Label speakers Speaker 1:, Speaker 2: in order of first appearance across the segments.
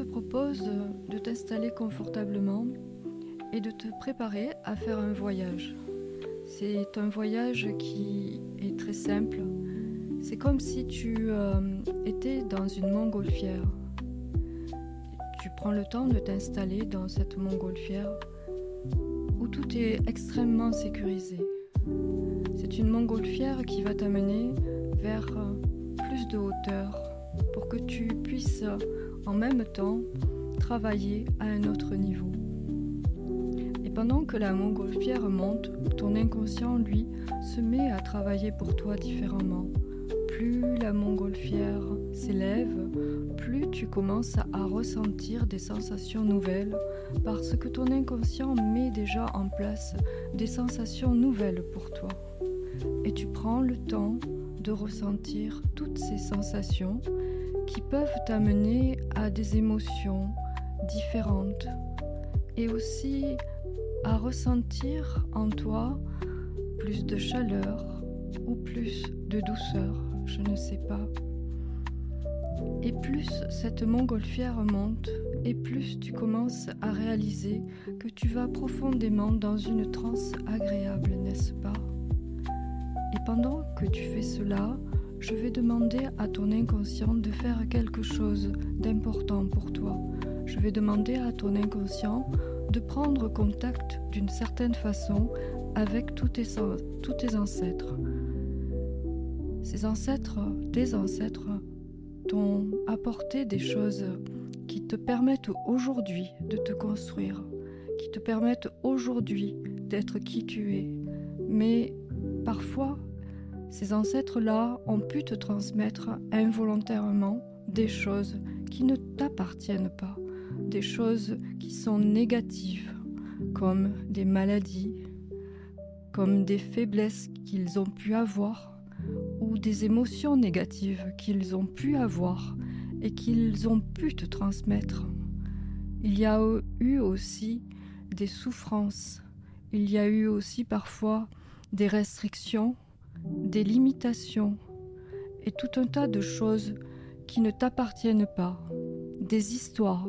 Speaker 1: te propose de t'installer confortablement et de te préparer à faire un voyage. C'est un voyage qui est très simple. C'est comme si tu étais dans une montgolfière. Tu prends le temps de t'installer dans cette montgolfière où tout est extrêmement sécurisé. C'est une montgolfière qui va t'amener vers plus de hauteur pour que tu puisses en même temps travailler à un autre niveau. Et pendant que la montgolfière monte, ton inconscient, lui, se met à travailler pour toi différemment. Plus la montgolfière s'élève, plus tu commences à ressentir des sensations nouvelles parce que ton inconscient met déjà en place des sensations nouvelles pour toi. Et tu prends le temps de ressentir toutes ces sensations qui peuvent t'amener à des émotions différentes et aussi à ressentir en toi plus de chaleur ou plus de douceur, je ne sais pas. Et plus cette montgolfière monte, et plus tu commences à réaliser que tu vas profondément dans une transe agréable, n'est-ce pas? Et pendant que tu fais cela, je vais demander à ton inconscient de faire quelque chose d'important pour toi. Je vais demander à ton inconscient de prendre contact d'une certaine façon avec tous tes ancêtres. Ces ancêtres, tes ancêtres, t'ont apporté des choses qui te permettent aujourd'hui de te construire, qui te permettent aujourd'hui d'être qui tu es. Mais parfois, ces ancêtres-là ont pu te transmettre involontairement des choses qui ne t'appartiennent pas, des choses qui sont négatives, comme des maladies, comme des faiblesses qu'ils ont pu avoir, ou des émotions négatives qu'ils ont pu avoir et qu'ils ont pu te transmettre. Il y a eu aussi des souffrances, il y a eu aussi parfois des restrictions, des limitations et tout un tas de choses qui ne t'appartiennent pas, des histoires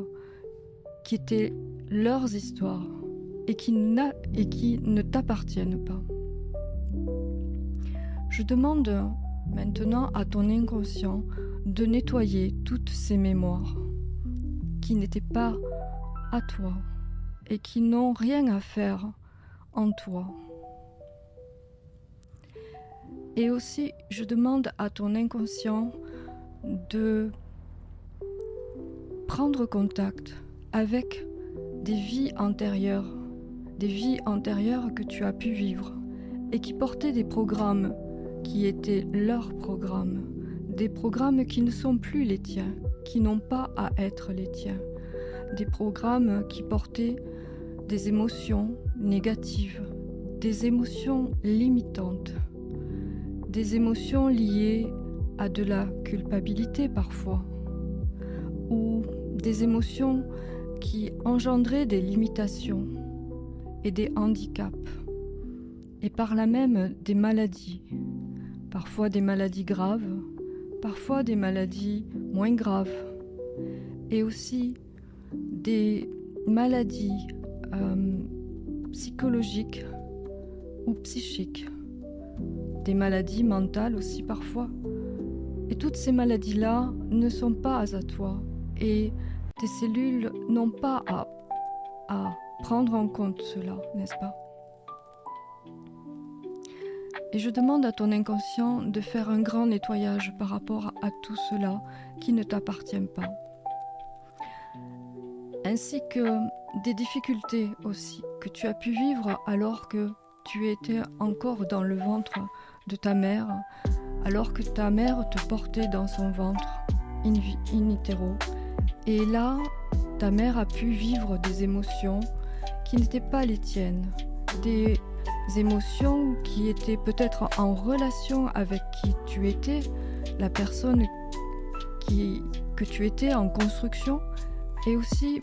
Speaker 1: qui étaient leurs histoires et qui ne t'appartiennent pas. Je demande maintenant à ton inconscient de nettoyer toutes ces mémoires qui n'étaient pas à toi et qui n'ont rien à faire en toi. Et aussi, je demande à ton inconscient de prendre contact avec des vies antérieures que tu as pu vivre et qui portaient des programmes qui étaient leurs programmes, des programmes qui ne sont plus les tiens, qui n'ont pas à être les tiens, des programmes qui portaient des émotions négatives, des émotions limitantes, des émotions liées à de la culpabilité parfois, ou des émotions qui engendraient des limitations et des handicaps, et par là même des maladies, parfois des maladies graves, parfois des maladies moins graves, et aussi des maladies psychologiques ou psychiques, des maladies mentales aussi parfois. Et toutes ces maladies-là ne sont pas à toi et tes cellules n'ont pas à prendre en compte cela, n'est-ce pas? Et je demande à ton inconscient de faire un grand nettoyage par rapport à tout cela qui ne t'appartient pas. Ainsi que des difficultés aussi que tu as pu vivre alors que tu étais encore dans le ventre de ta mère, alors que ta mère te portait dans son ventre in utero. Et là, ta mère a pu vivre des émotions qui n'étaient pas les tiennes, des émotions qui étaient peut-être en relation avec qui tu étais, la personne que tu étais en construction, et aussi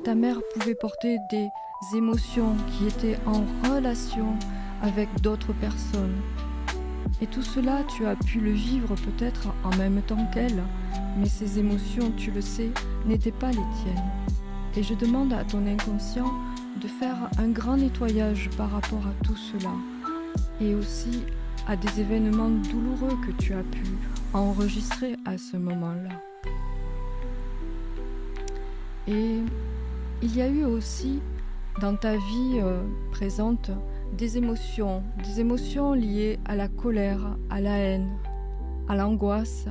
Speaker 1: ta mère pouvait porter des émotions qui étaient en relation avec d'autres personnes. Et tout cela, tu as pu le vivre peut-être en même temps qu'elle, mais ces émotions, tu le sais, n'étaient pas les tiennes. Et je demande à ton inconscient de faire un grand nettoyage par rapport à tout cela, et aussi à des événements douloureux que tu as pu enregistrer à ce moment-là. Et il y a eu aussi dans ta vie présente des émotions liées à la colère, à la haine, à l'angoisse,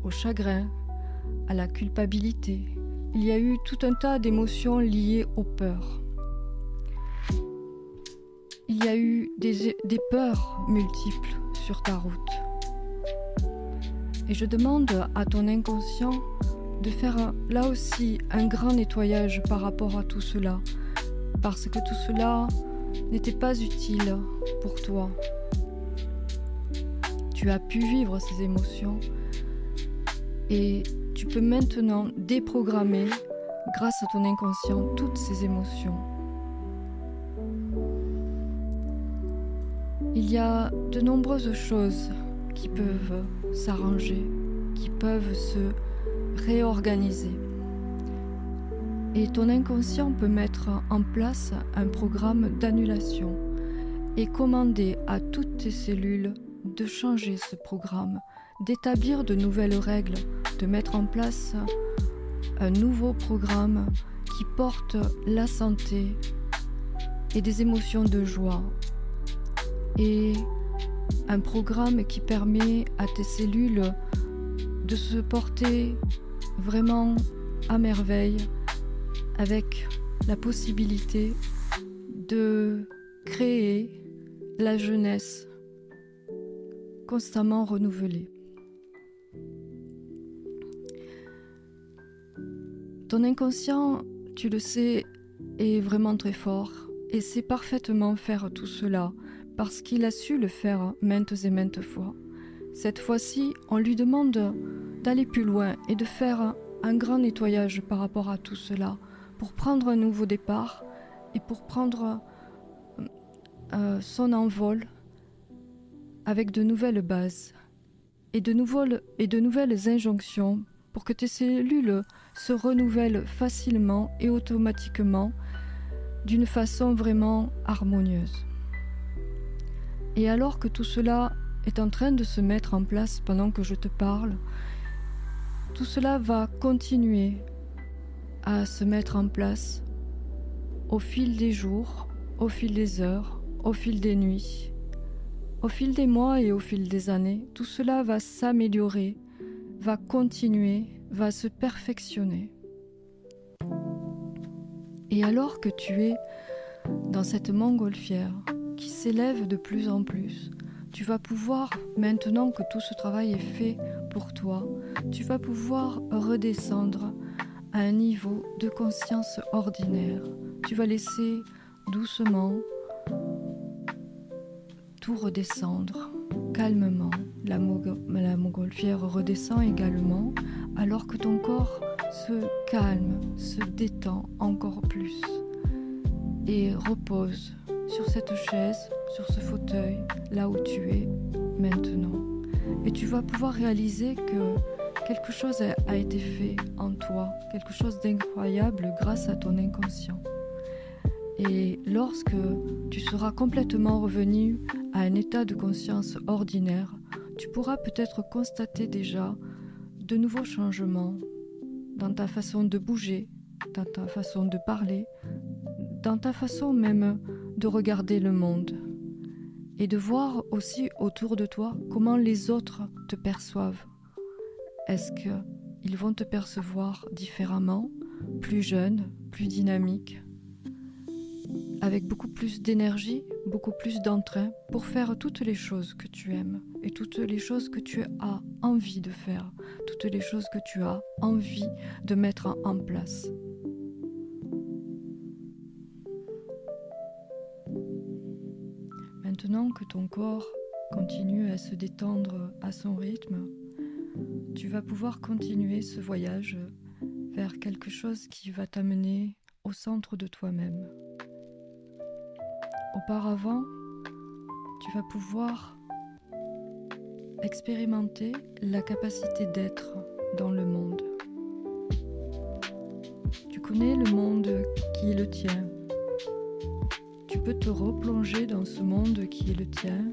Speaker 1: au chagrin, à la culpabilité. Il y a eu tout un tas d'émotions liées aux peurs. Il y a eu des peurs multiples sur ta route. Et je demande à ton inconscient de faire là aussi un grand nettoyage par rapport à tout cela, parce que tout cela n'était pas utile pour toi. Tu as pu vivre ces émotions et tu peux maintenant déprogrammer, grâce à ton inconscient, toutes ces émotions. Il y a de nombreuses choses qui peuvent s'arranger, qui peuvent se réorganiser. Et ton inconscient peut mettre en place un programme d'annulation et commander à toutes tes cellules de changer ce programme, d'établir de nouvelles règles, de mettre en place un nouveau programme qui porte la santé et des émotions de joie, et un programme qui permet à tes cellules de se porter vraiment à merveille, avec la possibilité de créer la jeunesse constamment renouvelée. Ton inconscient, tu le sais, est vraiment très fort et sait parfaitement faire tout cela parce qu'il a su le faire maintes et maintes fois. Cette fois-ci, on lui demande d'aller plus loin et de faire un grand nettoyage par rapport à tout cela pour prendre un nouveau départ et pour prendre son envol avec de nouvelles bases et de nouvelles injonctions pour que tes cellules se renouvellent facilement et automatiquement d'une façon vraiment harmonieuse. Et alors que tout cela est en train de se mettre en place pendant que je te parle, tout cela va continuer à se mettre en place au fil des jours, au fil des heures, au fil des nuits, au fil des mois et au fil des années. Tout cela va s'améliorer, va continuer, va se perfectionner. Et alors que tu es dans cette montgolfière qui s'élève de plus en plus, tu vas pouvoir, maintenant que tout ce travail est fait pour toi, tu vas pouvoir redescendre à un niveau de conscience ordinaire. Tu vas laisser doucement tout redescendre, calmement. La montgolfière redescend également, alors que ton corps se calme, se détend encore plus et repose sur cette chaise, sur ce fauteuil, là où tu es maintenant. Et tu vas pouvoir réaliser que quelque chose a été fait en toi, quelque chose d'incroyable grâce à ton inconscient. Et lorsque tu seras complètement revenu à un état de conscience ordinaire, tu pourras peut-être constater déjà de nouveaux changements dans ta façon de bouger, dans ta façon de parler, dans ta façon même de regarder le monde et de voir aussi autour de toi comment les autres te perçoivent. Est-ce qu'ils vont te percevoir différemment, plus jeune, plus dynamique, avec beaucoup plus d'énergie, beaucoup plus d'entrain pour faire toutes les choses que tu aimes et toutes les choses que tu as envie de faire, toutes les choses que tu as envie de mettre en place. Maintenant que ton corps continue à se détendre à son rythme, tu vas pouvoir continuer ce voyage vers quelque chose qui va t'amener au centre de toi-même. Auparavant, tu vas pouvoir expérimenter la capacité d'être dans le monde. Tu connais le monde qui est le tien. Tu peux te replonger dans ce monde qui est le tien.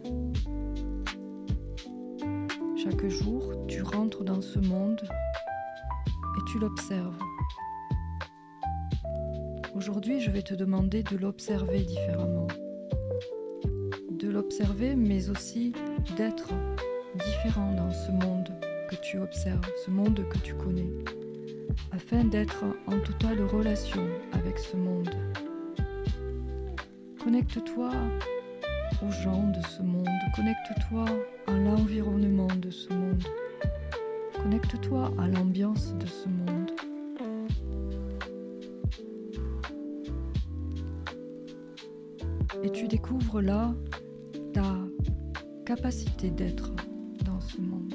Speaker 1: Chaque jour, tu rentres dans ce monde et tu l'observes. Aujourd'hui, je vais te demander de l'observer différemment. De l'observer, mais aussi d'être différent dans ce monde que tu observes, ce monde que tu connais, afin d'être en totale relation avec ce monde. Connecte-toi aux gens de ce monde, connecte-toi à l'environnement de ce monde, connecte-toi à l'ambiance de ce monde. Et tu découvres là ta capacité d'être dans ce monde.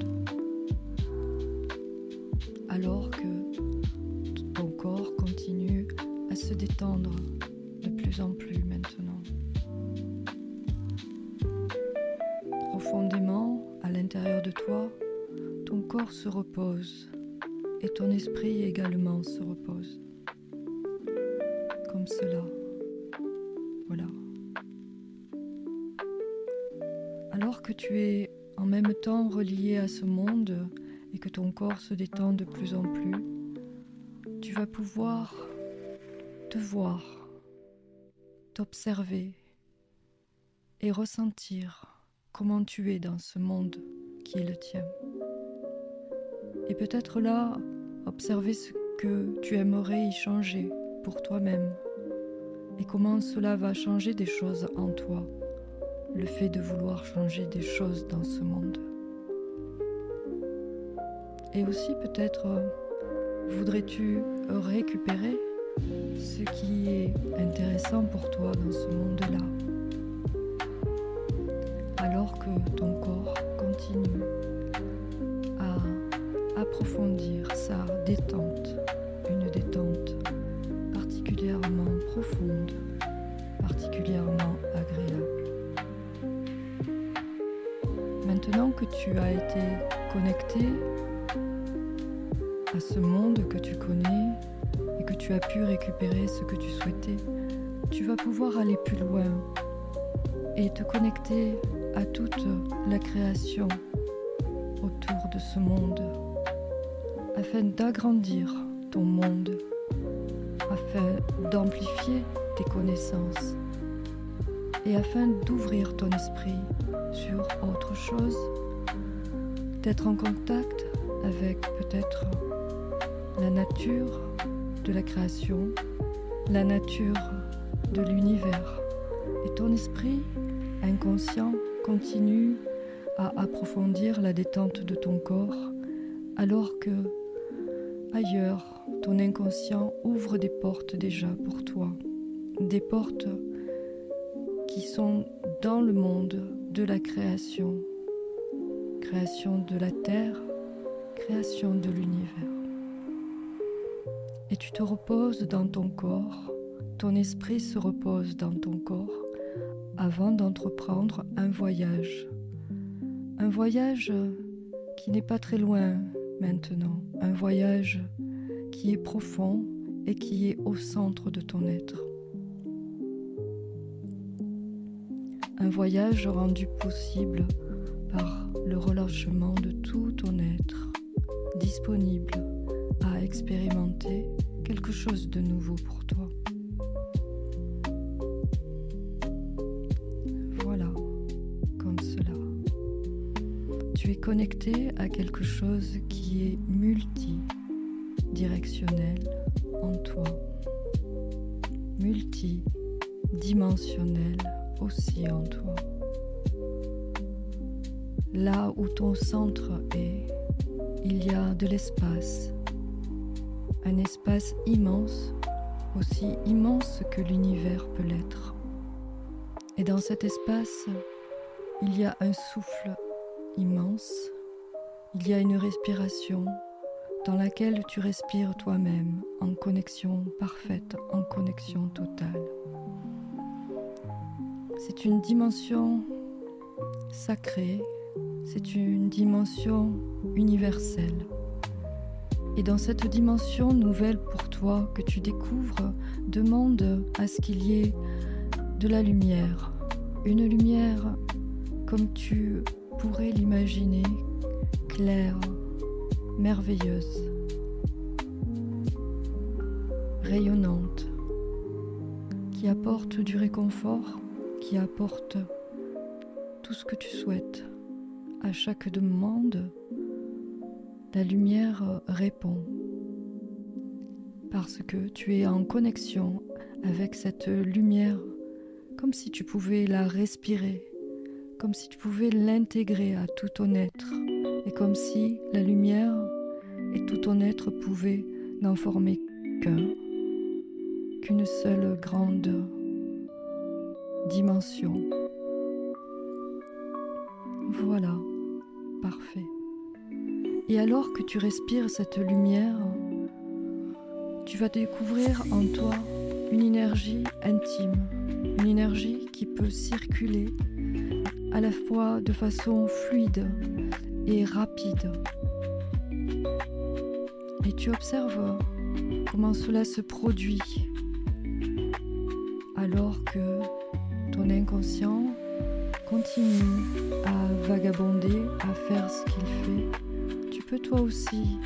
Speaker 1: Alors que ton corps continue à se détendre de plus en plus maintenant. Profondément, à l'intérieur de toi, ton corps se repose et ton esprit également se repose. Comme cela. Voilà. Alors que tu es en même temps relié à ce monde et que ton corps se détend de plus en plus, tu vas pouvoir te voir, t'observer et ressentir comment tu es dans ce monde qui est le tien. Et peut-être là, observer ce que tu aimerais y changer pour toi-même et comment cela va changer des choses en toi, le fait de vouloir changer des choses dans ce monde. Et aussi peut-être voudrais-tu récupérer ce qui est intéressant pour toi dans ce monde-là, alors que ton corps continue à approfondir sa détente, une détente particulièrement profonde, particulièrement agréable. Maintenant que tu as été connecté à ce monde que tu connais et que tu as pu récupérer ce que tu souhaitais, tu vas pouvoir aller plus loin et te connecter à toute la création autour de ce monde, afin d'agrandir ton monde, afin d'amplifier tes connaissances et afin d'ouvrir ton esprit sur autre chose, d'être en contact avec peut-être la nature de la création, la nature de l'univers. Et ton esprit inconscient continue à approfondir la détente de ton corps, alors que ailleurs, ton inconscient ouvre des portes déjà pour toi, des portes qui sont dans le monde de la création, création de la terre, création de l'univers. Et tu te reposes dans ton corps, ton esprit se repose dans ton corps avant d'entreprendre un voyage qui n'est pas très loin maintenant, un voyage qui est profond et qui est au centre de ton être. Un voyage rendu possible par le relâchement de tout ton être, disponible à expérimenter quelque chose de nouveau pour toi. Voilà, comme cela. Tu es connecté à quelque chose qui est multidirectionnel en toi, multidimensionnel aussi en toi. Là où ton centre est, il y a de l'espace, un espace immense, aussi immense que l'univers peut l'être. Et dans cet espace, il y a un souffle immense, il y a une respiration dans laquelle tu respires toi-même en connexion parfaite, en connexion totale. C'est une dimension sacrée, C'est une dimension universelle. Et dans cette dimension nouvelle pour toi que tu découvres, demande à ce qu'il y ait de la lumière. Une lumière comme tu pourrais l'imaginer, claire, merveilleuse, rayonnante, qui apporte du réconfort, qui apporte tout ce que tu souhaites. À chaque demande, la lumière répond parce que tu es en connexion avec cette lumière, comme si tu pouvais la respirer, comme si tu pouvais l'intégrer à tout ton être, et comme si la lumière et tout ton être pouvaient n'en former qu'une seule grande dimension. Voilà, parfait. Et alors que tu respires cette lumière, tu vas découvrir en toi une énergie intime, une énergie qui peut circuler à la fois de façon fluide et rapide. Et tu observes comment cela se produit alors que ton inconscient continue à vagabonder, à faire ce qu'il fait. Tu peux toi aussi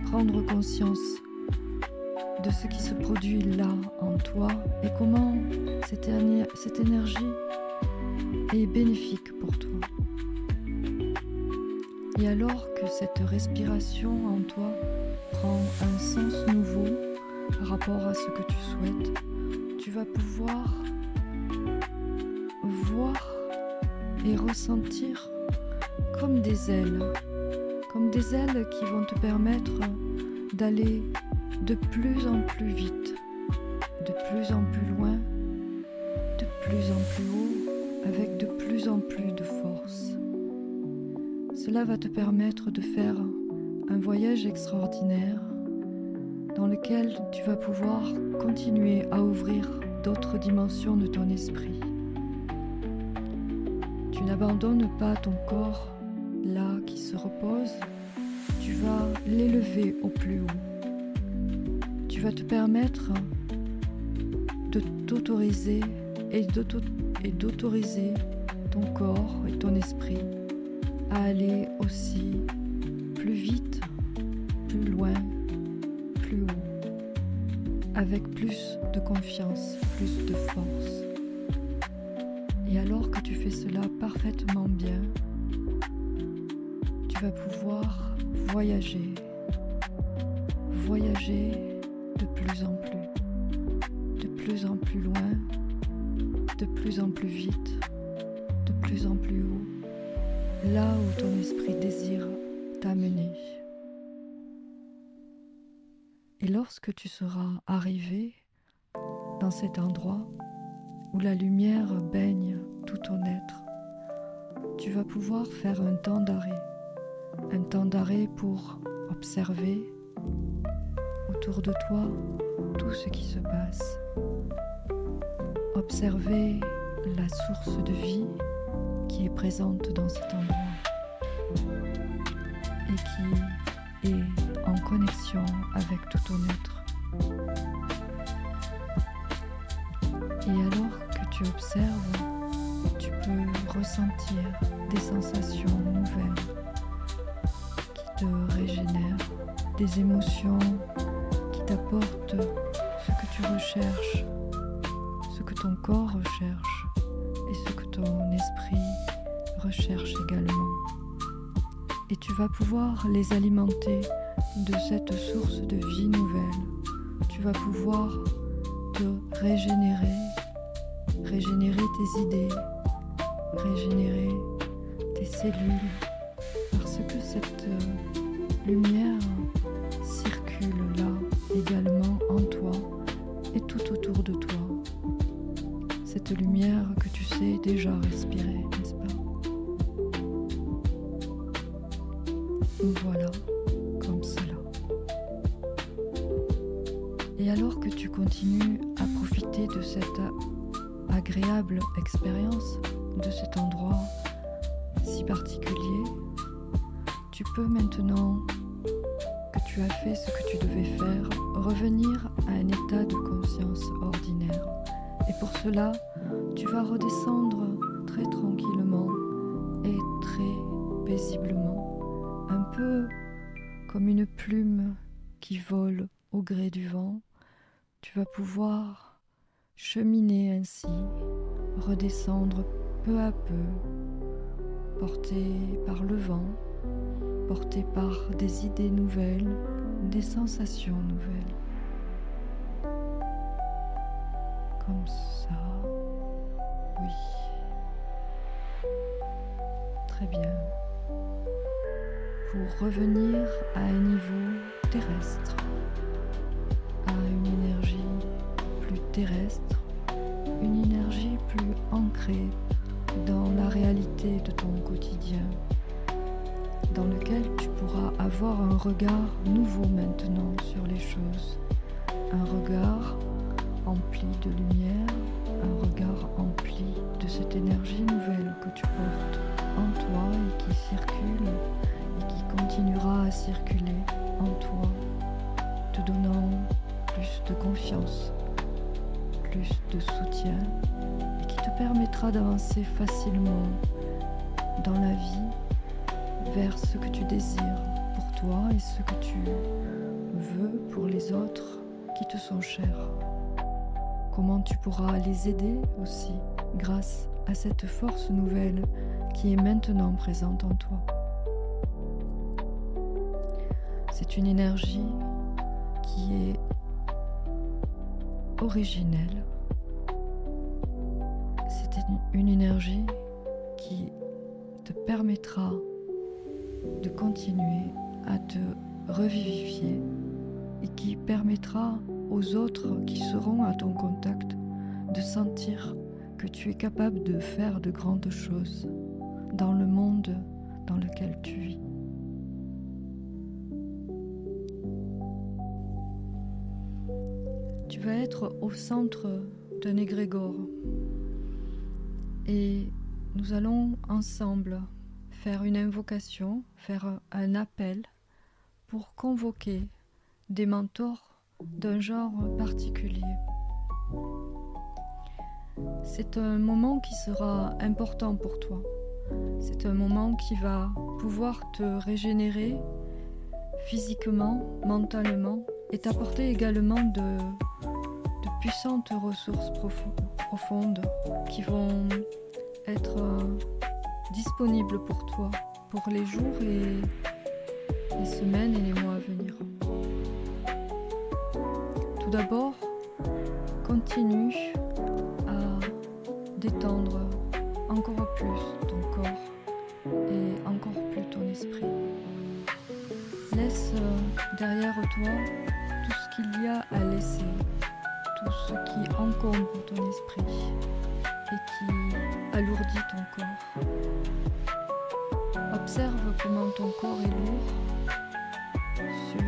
Speaker 1: prendre conscience de ce qui se produit là en toi et comment cette énergie est bénéfique pour toi. Et alors que cette respiration en toi prend un sens nouveau par rapport à ce que tu souhaites, tu vas pouvoir voir et ressentir comme des ailes qui vont te permettre d'aller de plus en plus vite, de plus en plus loin, de plus en plus haut, avec de plus en plus de force. Cela va te permettre de faire un voyage extraordinaire dans lequel tu vas pouvoir continuer à ouvrir d'autres dimensions de ton esprit. Tu n'abandonnes pas ton corps là qui se repose, tu vas l'élever au plus haut. Tu vas te permettre de t'autoriser et d'autoriser ton corps et ton esprit à aller aussi plus vite, plus loin, plus haut, avec plus de confiance, plus de force. Et alors que tu fais cela parfaitement bien, tu vas pouvoir voyager de plus en plus loin, de plus en plus vite, de plus en plus haut, là où ton esprit désire t'amener. Et lorsque tu seras arrivé dans cet endroit où la lumière baigne tout ton être, tu vas pouvoir faire un temps d'arrêt pour observer autour de toi tout ce qui se passe. Observer la source de vie qui est présente dans cet endroit et qui est en connexion avec tout ton être. Et alors que tu observes, tu peux ressentir des sensations nouvelles qui te régénèrent, des émotions qui t'apportent ce que tu recherches, ce que ton corps recherche et ce que ton esprit recherche également. Et tu vas pouvoir les alimenter de cette source de vie nouvelle. Tu vas pouvoir te régénérer tes idées, régénérer tes cellules, parce que cette lumière circule là également en toi et tout autour de toi. Cette lumière que tu sais déjà respirer, n'est-ce pas? Voilà, comme cela. Et alors que tu continues à profiter de cette agréable expérience, de cet endroit si particulier, tu peux maintenant que tu as fait ce que tu devais faire, revenir à un état de conscience ordinaire. Et pour cela, tu vas redescendre très tranquillement et très paisiblement, un peu comme une plume qui vole au gré du vent. Tu vas pouvoir cheminer ainsi, redescendre peu à peu, porté par le vent, porté par des idées nouvelles, des sensations nouvelles. Comme ça, oui. Très bien. Pour revenir à un niveau terrestre, à une énergie plus terrestre, une énergie plus ancrée dans la réalité de ton quotidien, dans lequel tu pourras avoir un regard nouveau maintenant sur les choses, un regard empli de lumière, un regard empli de cette énergie nouvelle que tu portes en toi et qui circule et qui continuera à circuler en toi, te donnant plus de confiance, plus de soutien et qui te permettra d'avancer facilement dans la vie vers ce que tu désires pour toi et ce que tu veux pour les autres qui te sont chers. Comment tu pourras les aider aussi grâce à cette force nouvelle qui est maintenant présente en toi. C'est une énergie qui est originelle. C'est une énergie qui te permettra de continuer à te revivifier et qui permettra aux autres qui seront à ton contact de sentir que tu es capable de faire de grandes choses dans le monde dans lequel tu vis. Tu vas être au centre d'un égrégore et nous allons ensemble faire une invocation, faire un appel pour convoquer des mentors d'un genre particulier. C'est un moment qui sera important pour toi. C'est un moment qui va pouvoir te régénérer physiquement, mentalement et t'apporter également de puissantes ressources profondes qui vont être disponibles pour toi pour les jours et les semaines et les mois à venir. Tout d'abord, continue à détendre encore plus ton corps et encore plus ton esprit. Laisse derrière toi tout ce qu'il y a à laisser, tout ce qui encombre ton esprit et qui alourdit ton corps. Observe comment ton corps est lourd sur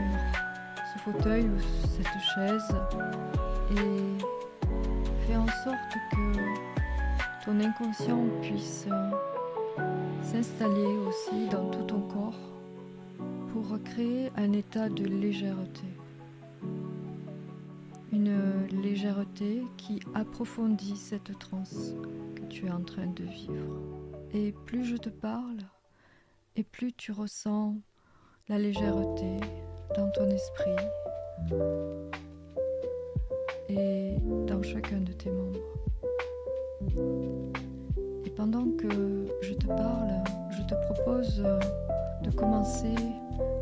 Speaker 1: ce fauteuil ou cette chaise et fais en sorte que ton inconscient puisse s'installer aussi dans tout ton corps pour créer un état de légèreté. Une légèreté qui approfondit cette transe que tu es en train de vivre. Et plus je te parle, et plus tu ressens la légèreté dans ton esprit et dans chacun de tes membres. Et pendant que je te parle, je te propose de commencer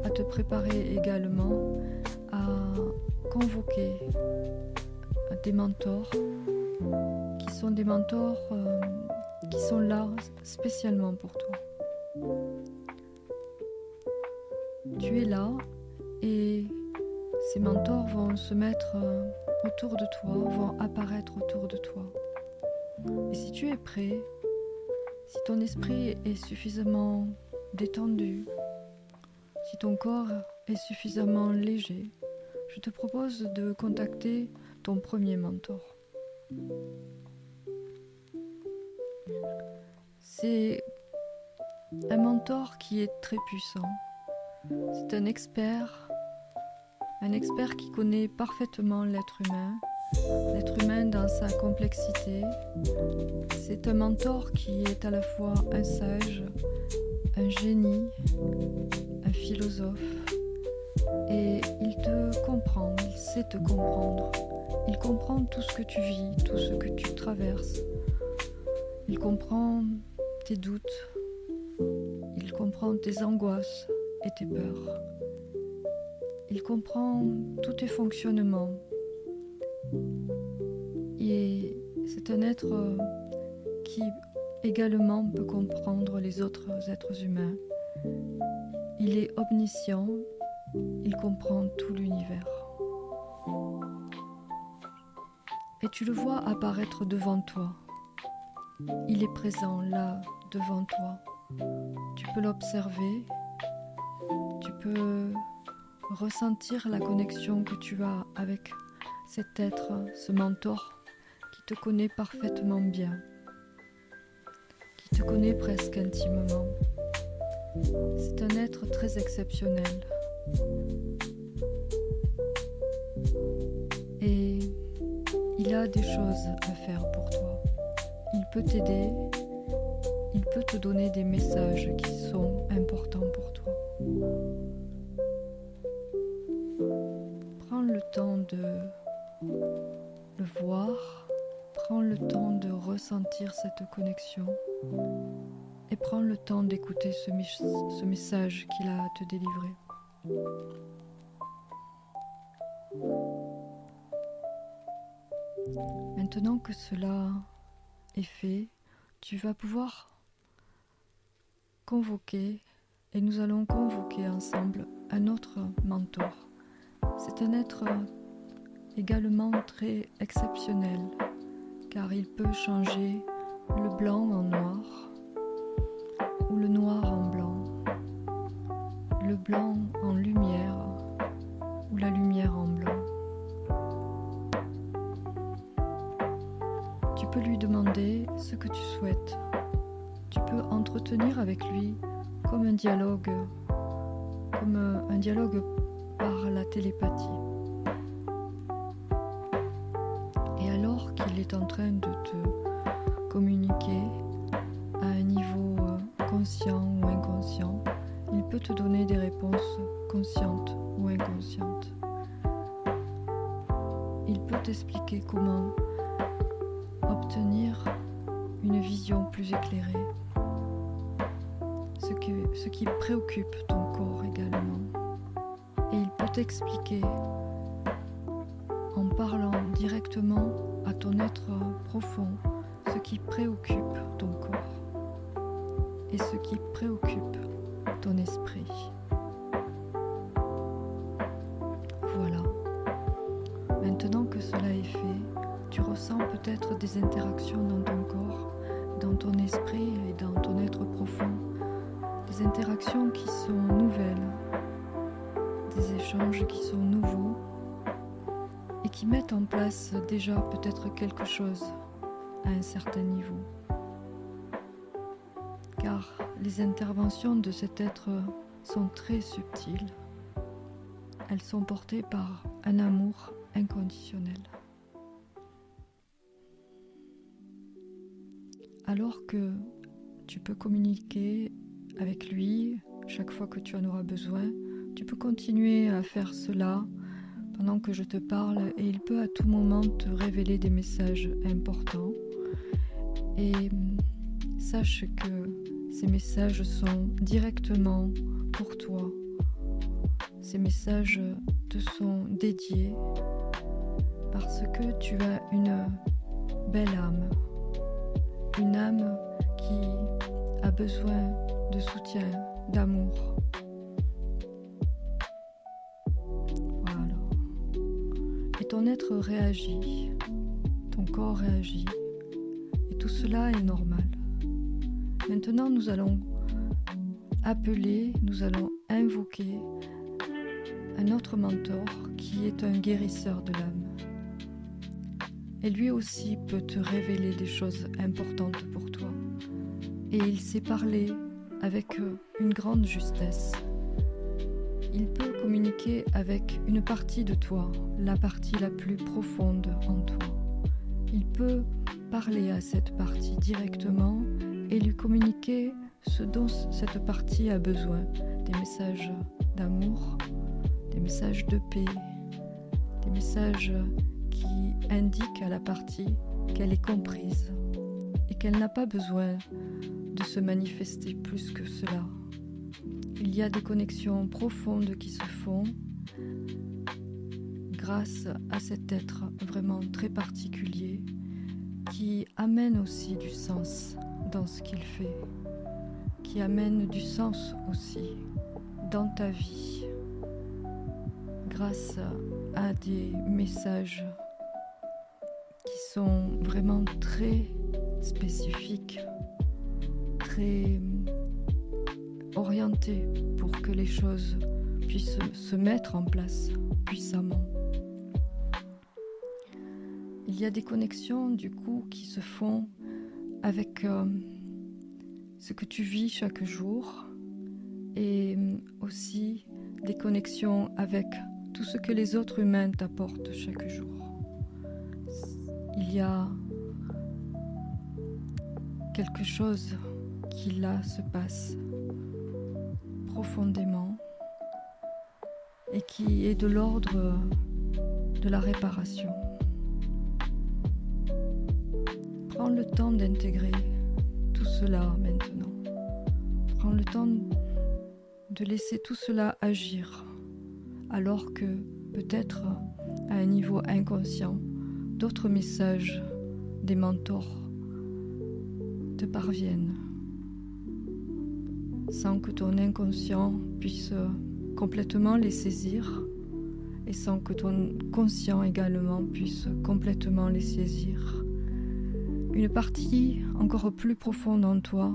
Speaker 1: à te préparer également à convoquer des mentors qui sont des mentors qui sont là spécialement pour toi. Tu es là et ces mentors vont se mettre autour de toi, vont apparaître autour de toi. Et si tu es prêt, si ton esprit est suffisamment détendu, si ton corps est suffisamment léger, je te propose de contacter ton premier mentor. C'est un mentor qui est très puissant. C'est un expert qui connaît parfaitement l'être humain dans sa complexité. C'est un mentor qui est à la fois un sage, un génie, un philosophe, et il te comprend, il sait te comprendre. Il comprend tout ce que tu vis, tout ce que tu traverses. Il comprend tes doutes, il comprend tes angoisses et tes peurs. Il comprend tous tes fonctionnements. Et c'est un être qui également peut comprendre les autres êtres humains. Il est omniscient, il comprend tout l'univers. Et tu le vois apparaître devant toi. Il est présent là, devant toi. Tu peux l'observer, tu peux ressentir la connexion que tu as avec cet être, ce mentor qui te connaît parfaitement bien, qui te connaît presque intimement. C'est un être très exceptionnel. Et il a des choses à faire pour toi. Il peut t'aider, il peut te donner des messages qui sont importants pour toi. Prends le temps de le voir, prends le temps de ressentir cette connexion et prends le temps d'écouter ce message qu'il a à te délivrer. Maintenant que cela est fait, tu vas pouvoir convoquer, et nous allons convoquer ensemble un autre mentor. C'est un être également très exceptionnel, car il peut changer le blanc en noir, ou le noir en blanc, le blanc en lumière, ou la lumière en blanc. Tu peux lui demander ce que tu souhaites. Tu peux entretenir avec lui comme un dialogue par la télépathie. Et alors qu'il est en train de te communiquer à un niveau conscient ou inconscient, il peut te donner des réponses conscientes ou inconscientes. Il peut t'expliquer comment obtenir une vision plus éclairée, ce qui préoccupe ton corps également. Et il peut t'expliquer en parlant directement à ton être profond ce qui préoccupe ton corps et ce qui préoccupe ton esprit. Voilà. Maintenant que cela est fait, tu ressens peut-être des interactions dans ton corps, dans ton esprit et dans ton être profond. Des interactions qui sont nouvelles, des échanges qui sont nouveaux et qui mettent en place déjà peut-être quelque chose à un certain niveau. Car les interventions de cet être sont très subtiles. Elles sont portées par un amour inconditionnel. Alors que tu peux communiquer avec lui chaque fois que tu en auras besoin, tu peux continuer à faire cela pendant que je te parle et il peut à tout moment te révéler des messages importants. Et sache que ces messages sont directement pour toi. Ces messages te sont dédiés parce que tu as une belle âme. Une âme qui a besoin de soutien, d'amour. Voilà. Et ton être réagit, ton corps réagit, et tout cela est normal. Maintenant, nous allons appeler, nous allons invoquer un autre mentor qui est un guérisseur de l'âme. Et lui aussi peut te révéler des choses importantes pour toi. Et il sait parler avec une grande justesse. Il peut communiquer avec une partie de toi, la partie la plus profonde en toi. Il peut parler à cette partie directement et lui communiquer ce dont cette partie a besoin, des messages d'amour, des messages de paix, des messages qui indiquent à la partie qu'elle est comprise et qu'elle n'a pas besoin de se manifester plus que cela. Il y a des connexions profondes qui se font grâce à cet être vraiment très particulier qui amène aussi du sens dans ce qu'il fait, qui amène du sens aussi dans ta vie grâce à des messages qui sont vraiment très spécifiques, très orientés pour que les choses puissent se mettre en place puissamment. Il y a des connexions du coup qui se font avec ce que tu vis chaque jour et aussi des connexions avec tout ce que les autres humains t'apportent chaque jour. Il y a quelque chose qui là se passe profondément et qui est de l'ordre de la réparation. Prends le temps d'intégrer tout cela maintenant. Prends le temps de laisser tout cela agir, alors que peut-être à un niveau inconscient, d'autres messages des mentors te parviennent, sans que ton inconscient puisse complètement les saisir et sans que ton conscient également puisse complètement les saisir. Une partie encore plus profonde en toi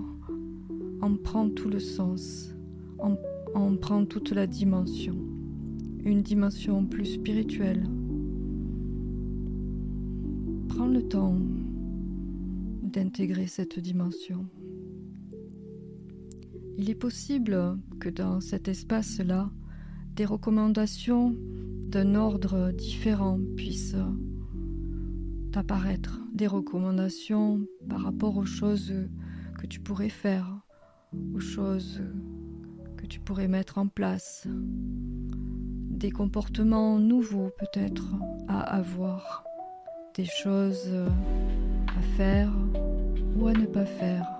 Speaker 1: en prend tout le sens, en prend toute la dimension, une dimension plus spirituelle. Prends le temps d'intégrer cette dimension. Il est possible que dans cet espace-là, des recommandations d'un ordre différent puissent apparaître, des recommandations par rapport aux choses que tu pourrais faire, aux choses que tu pourrais mettre en place, des comportements nouveaux peut-être à avoir, des choses à faire ou à ne pas faire,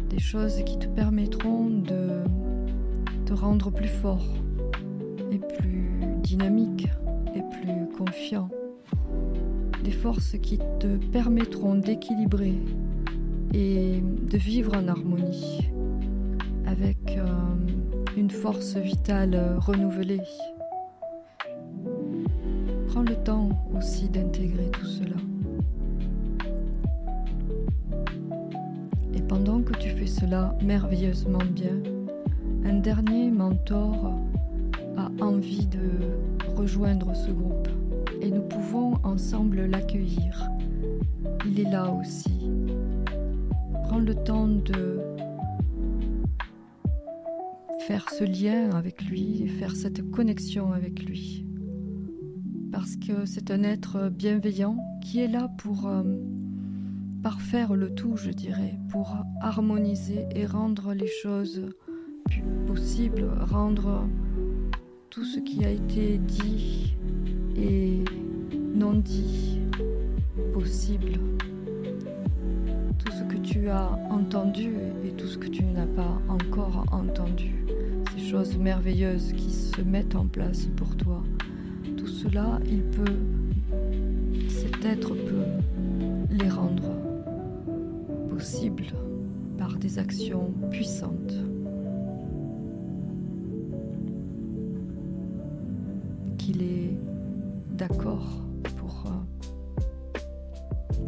Speaker 1: des choses qui te permettront de te rendre plus fort et plus dynamique et plus confiant. Des forces qui te permettront d'équilibrer et de vivre en harmonie avec une force vitale renouvelée. Prends le temps aussi d'intégrer tout cela. Et pendant que tu fais cela merveilleusement bien, un dernier mentor a envie de rejoindre ce groupe. Et nous pouvons ensemble l'accueillir. Il est là aussi. Prends le temps de faire ce lien avec lui, faire cette connexion avec lui. Parce que c'est un être bienveillant qui est là pour parfaire le tout, je dirais, pour harmoniser et rendre les choses plus possibles, rendre tout ce qui a été dit et non dit possible, tout ce que tu as entendu et tout ce que tu n'as pas encore entendu, ces choses merveilleuses qui se mettent en place pour toi, tout cela, cet être peut les rendre possibles par des actions puissantes. Qu'il est d'accord pour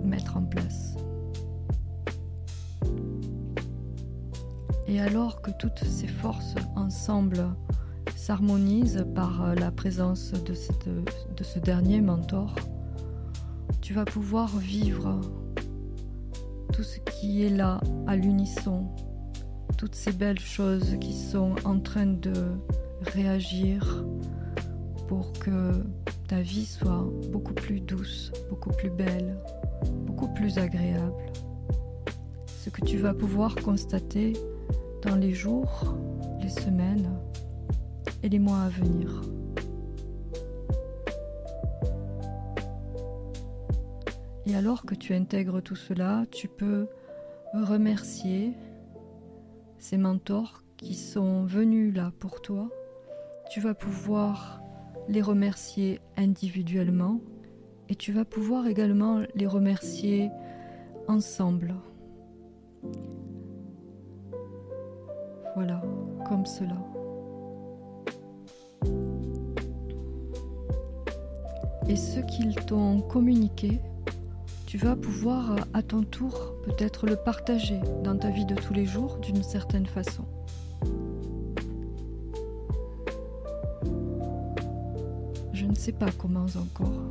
Speaker 1: mettre en place. Et alors que toutes ces forces ensemble s'harmonisent par la présence de ce dernier mentor, tu vas pouvoir vivre tout ce qui est là à l'unisson, toutes ces belles choses qui sont en train de réagir pour que ta vie soit beaucoup plus douce, beaucoup plus belle, beaucoup plus agréable. Ce que tu vas pouvoir constater dans les jours, les semaines et les mois à venir. Et alors que tu intègres tout cela, tu peux remercier ces mentors qui sont venus là pour toi. Tu vas pouvoir les remercier individuellement et tu vas pouvoir également les remercier ensemble. Voilà, comme cela. Et ce qu'ils t'ont communiqué, tu vas pouvoir à ton tour peut-être le partager dans ta vie de tous les jours d'une certaine façon. Je ne sais pas comment encore.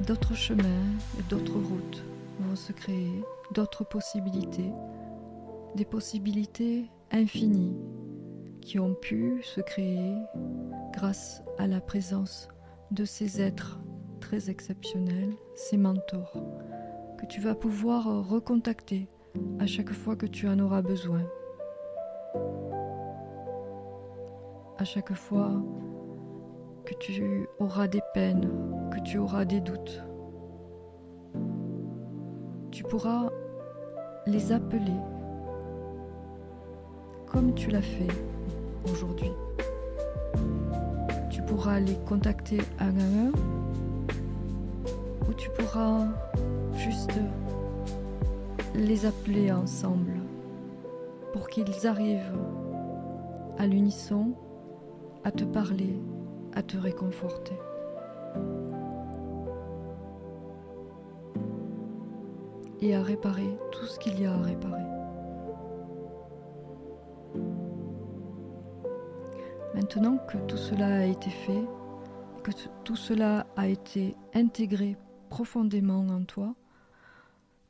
Speaker 1: D'autres chemins et d'autres routes vont se créer, d'autres possibilités, des possibilités infinies qui ont pu se créer grâce à la présence de ces êtres très exceptionnels, ces mentors, que tu vas pouvoir recontacter à chaque fois que tu en auras besoin. À chaque fois que tu auras des peines, que tu auras des doutes, tu pourras les appeler comme tu l'as fait aujourd'hui. Tu pourras les contacter un à un ou tu pourras juste les appeler ensemble pour qu'ils arrivent à l'unisson à te parler, à te réconforter. Et à réparer tout ce qu'il y a à réparer. Maintenant que tout cela a été fait, que tout cela a été intégré profondément en toi,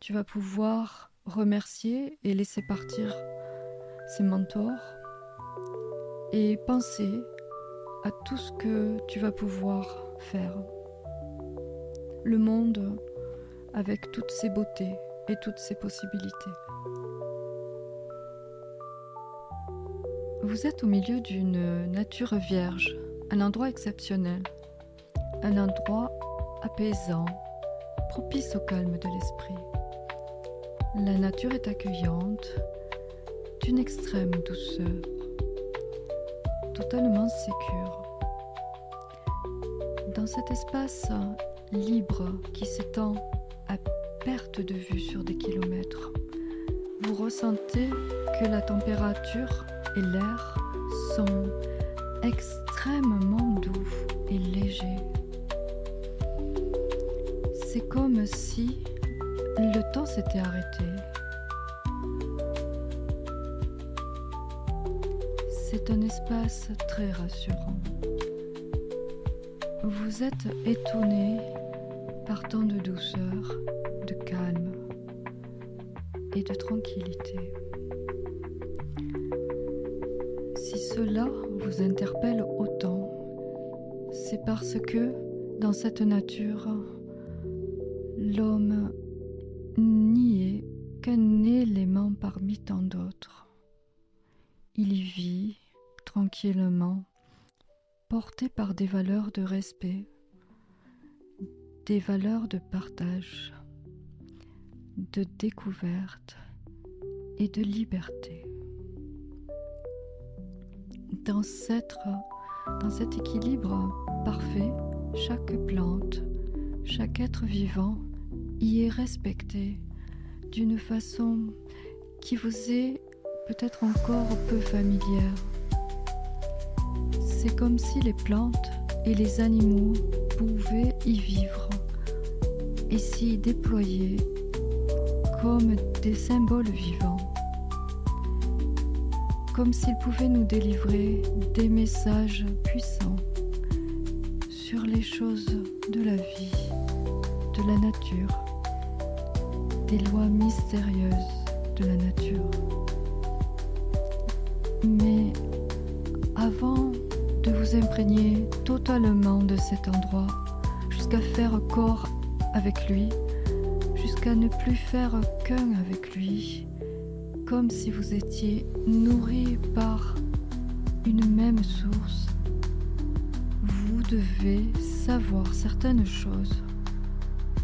Speaker 1: tu vas pouvoir remercier et laisser partir ces mentors et penser à tout ce que tu vas pouvoir faire. Le monde avec toutes ses beautés et toutes ses possibilités. Vous êtes au milieu d'une nature vierge, un endroit exceptionnel, un endroit apaisant, propice au calme de l'esprit. La nature est accueillante, d'une extrême douceur, totalement sécure. Dans cet espace libre qui s'étend à perte de vue sur des kilomètres, vous ressentez que la température et l'air sont extrêmement doux et légers. C'est comme si le temps s'était arrêté. C'est un espace très rassurant. Vous êtes étonné par tant de douceur, de calme et de tranquillité. Si cela vous interpelle autant, c'est parce que dans cette nature, l'homme n'y est qu'un élément parmi tant d'autres. Il y vit tranquillement, porté par des valeurs de respect, des valeurs de partage, de découverte et de liberté. Dans cet équilibre parfait, chaque plante, chaque être vivant y est respecté d'une façon qui vous est peut-être encore peu familière. C'est comme si les plantes et les animaux pouvaient y vivre et s'y déployer comme des symboles vivants, comme s'ils pouvaient nous délivrer des messages puissants sur les choses de la vie, de la nature, des lois mystérieuses de la nature. Mais avant de vous imprégner totalement de cet endroit, jusqu'à faire corps avec lui, jusqu'à ne plus faire qu'un avec lui, comme si vous étiez nourris par une même source, vous devez savoir certaines choses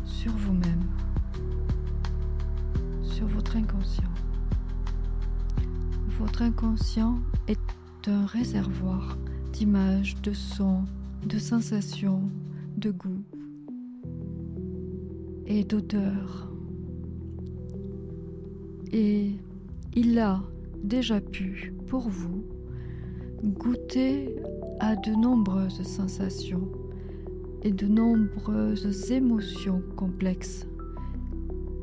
Speaker 1: sur vous-même, sur votre inconscient. Votre inconscient est un réservoir d'images, de sons, de sensations, de goûts et d'odeurs. Et il a déjà pu, pour vous, goûter à de nombreuses sensations et de nombreuses émotions complexes.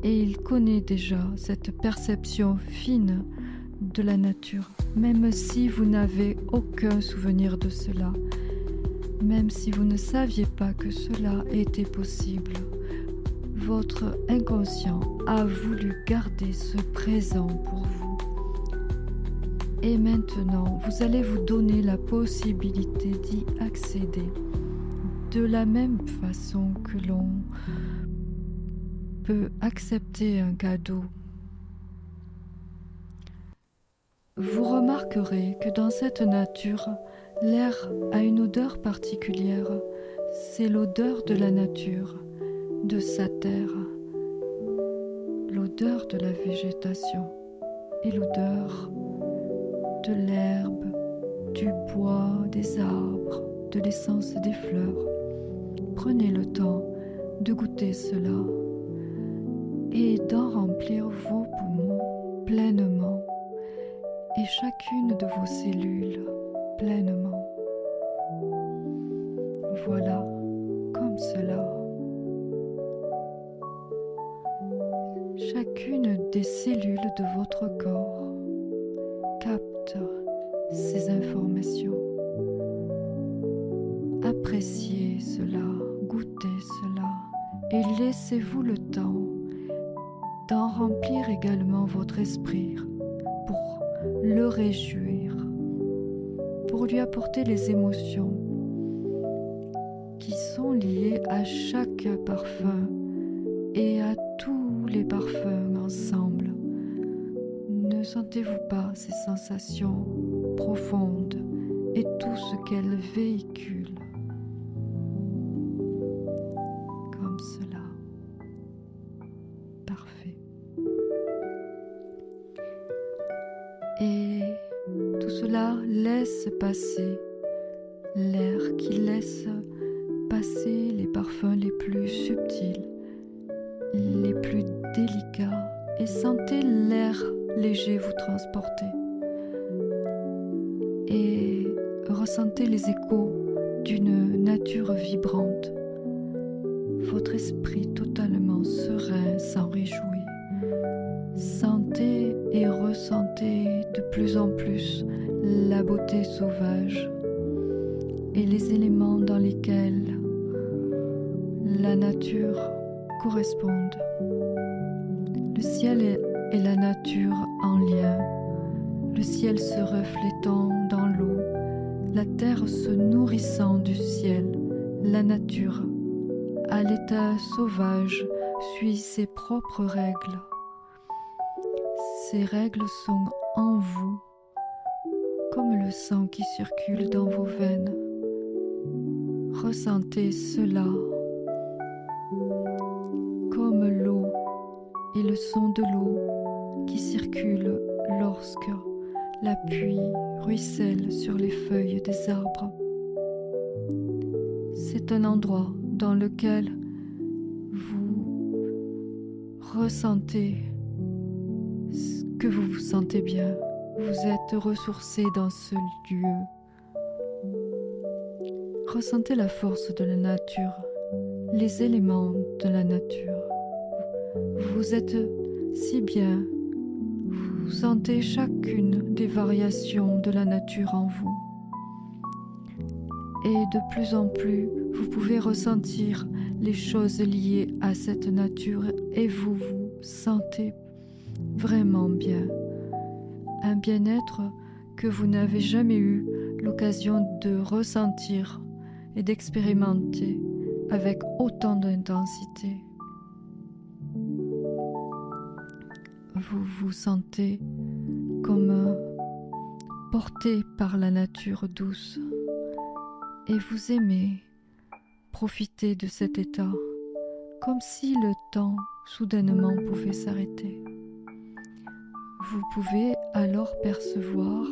Speaker 1: Et il connaît déjà cette perception fine de la nature, même si vous n'avez aucun souvenir de cela, même si vous ne saviez pas que cela était possible. Votre inconscient a voulu garder ce présent pour vous. Et maintenant, vous allez vous donner la possibilité d'y accéder de la même façon que l'on peut accepter un cadeau. Vous remarquerez que dans cette nature, l'air a une odeur particulière. C'est l'odeur de la nature, de sa terre, l'odeur de la végétation et l'odeur de l'herbe, du bois, des arbres, de l'essence des fleurs. Prenez le temps de goûter cela et d'en remplir vos poumons pleinement et chacune de vos cellules pleinement. Voilà, comme cela. Chacune des cellules de votre corps capte ces informations. Appréciez cela, goûtez cela et laissez-vous le temps d'en remplir également votre esprit pour le réjouir, pour lui apporter les émotions qui sont liées à chaque parfum et à tous les parfums ensemble. Ne sentez-vous pas ces sensations profondes et tout ce qu'elles véhiculent comme cela? Parfait. Et tout cela laisse passer l'air qui laisse passer les parfums les plus subtils, les plus délicats, et sentez l'air léger vous transporter. Et ressentez les échos d'une nature vibrante. Votre esprit totalement serein s'en réjouit. Sentez et ressentez de plus en plus la beauté sauvage et les éléments dans lesquels la nature correspondent. Le ciel et la nature en lien, le ciel se reflétant dans l'eau, la terre se nourrissant du ciel, la nature, à l'état sauvage, suit ses propres règles. Ces règles sont en vous, comme le sang qui circule dans vos veines. Ressentez cela comme l'eau et le son de l'eau qui circule lorsque la pluie ruisselle sur les feuilles des arbres. C'est un endroit dans lequel vous ressentez que vous vous sentez bien. Vous êtes ressourcé dans ce lieu. Ressentez la force de la nature, les éléments de la nature. Vous êtes si bien, vous sentez chacune des variations de la nature en vous. Et de plus en plus, vous pouvez ressentir les choses liées à cette nature et vous vous sentez vraiment bien. Un bien-être que vous n'avez jamais eu l'occasion de ressentir et d'expérimenter avec autant d'intensité. Vous vous sentez comme porté par la nature douce et vous aimez profiter de cet état comme si le temps soudainement pouvait s'arrêter. Vous pouvez alors percevoir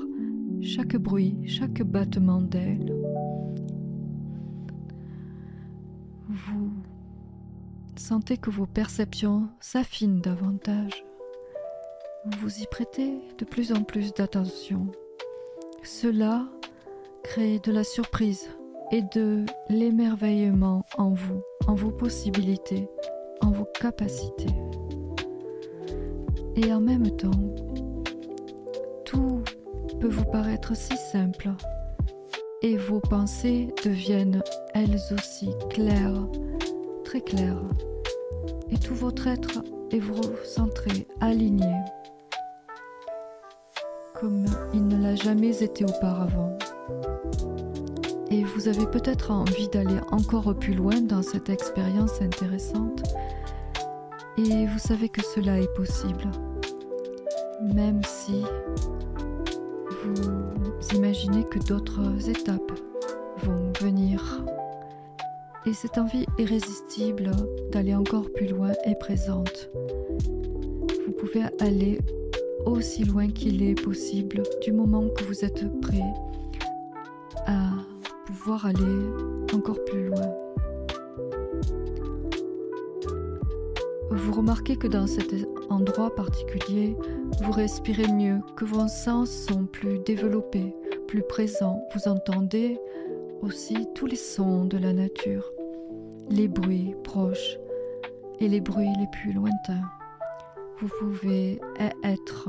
Speaker 1: chaque bruit, chaque battement d'aile. Vous sentez que vos perceptions s'affinent davantage. Vous y prêtez de plus en plus d'attention. Cela crée de la surprise et de l'émerveillement en vous, en vos possibilités, en vos capacités. Et en même temps, tout peut vous paraître si simple et vos pensées deviennent elles aussi claires, très claires, et tout votre être est centré, aligné, comme il ne l'a jamais été auparavant. Et vous avez peut-être envie d'aller encore plus loin dans cette expérience intéressante, et vous savez que cela est possible, même si vous imaginez que d'autres étapes vont venir. Et cette envie irrésistible d'aller encore plus loin est présente. Vous pouvez aller aussi loin qu'il est possible du moment que vous êtes prêt à pouvoir aller encore plus loin. Vous remarquez que dans cet endroit particulier, vous respirez mieux, que vos sens sont plus développés, plus présents. Vous entendez aussi tous les sons de la nature, les bruits proches et les bruits les plus lointains. Vous pouvez être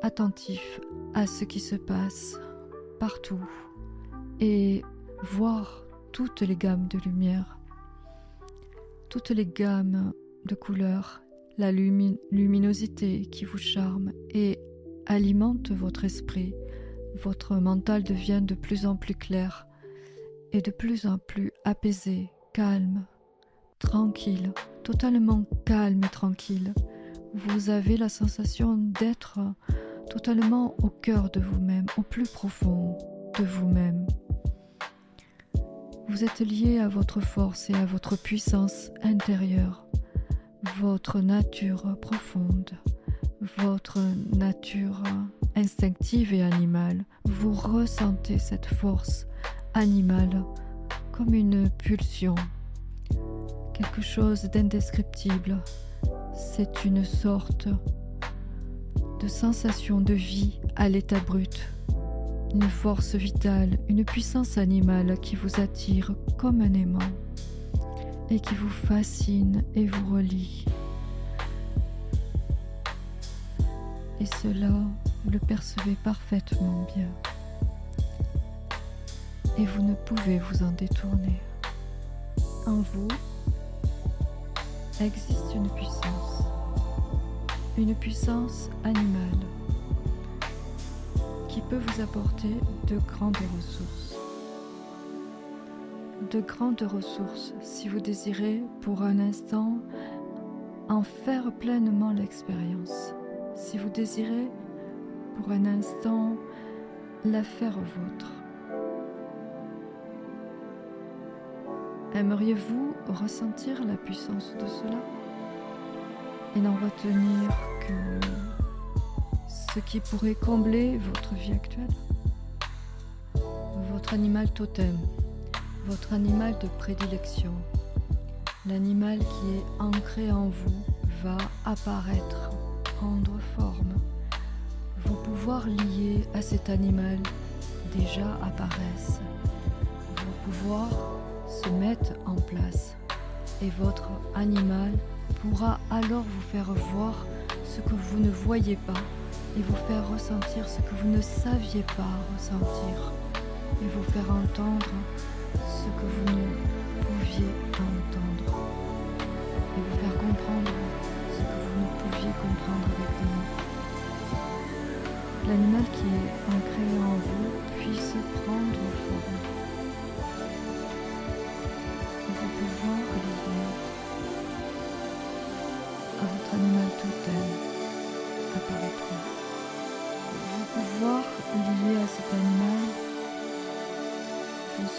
Speaker 1: attentif à ce qui se passe partout et voir toutes les gammes de lumière, toutes les gammes de couleurs, la luminosité qui vous charme et alimente votre esprit. Votre mental devient de plus en plus clair et de plus en plus apaisé, calme, tranquille, totalement calme et tranquille. Vous avez la sensation d'être totalement au cœur de vous-même, au plus profond de vous-même. Vous êtes lié à votre force et à votre puissance intérieure, votre nature profonde, votre nature instinctive et animale. Vous ressentez cette force animale comme une pulsion, quelque chose d'indescriptible. C'est une sorte de sensation de vie à l'état brut, une force vitale, une puissance animale qui vous attire comme un aimant et qui vous fascine et vous relie. Et cela, vous le percevez parfaitement bien. Et vous ne pouvez vous en détourner. En vous existe une puissance animale qui peut vous apporter de grandes ressources. De grandes ressources si vous désirez pour un instant en faire pleinement l'expérience. Si vous désirez pour un instant la faire vôtre. Aimeriez-vous ressentir la puissance de cela et n'en retenir que ce qui pourrait combler votre vie actuelle? Votre animal totem, votre animal de prédilection, l'animal qui est ancré en vous va apparaître, prendre forme. Vos pouvoirs liés à cet animal déjà apparaissent. Vos pouvoirs se mettent en place et votre animal pourra alors vous faire voir ce que vous ne voyez pas et vous faire ressentir ce que vous ne saviez pas ressentir et vous faire entendre ce que vous ne pouviez entendre et vous faire comprendre ce que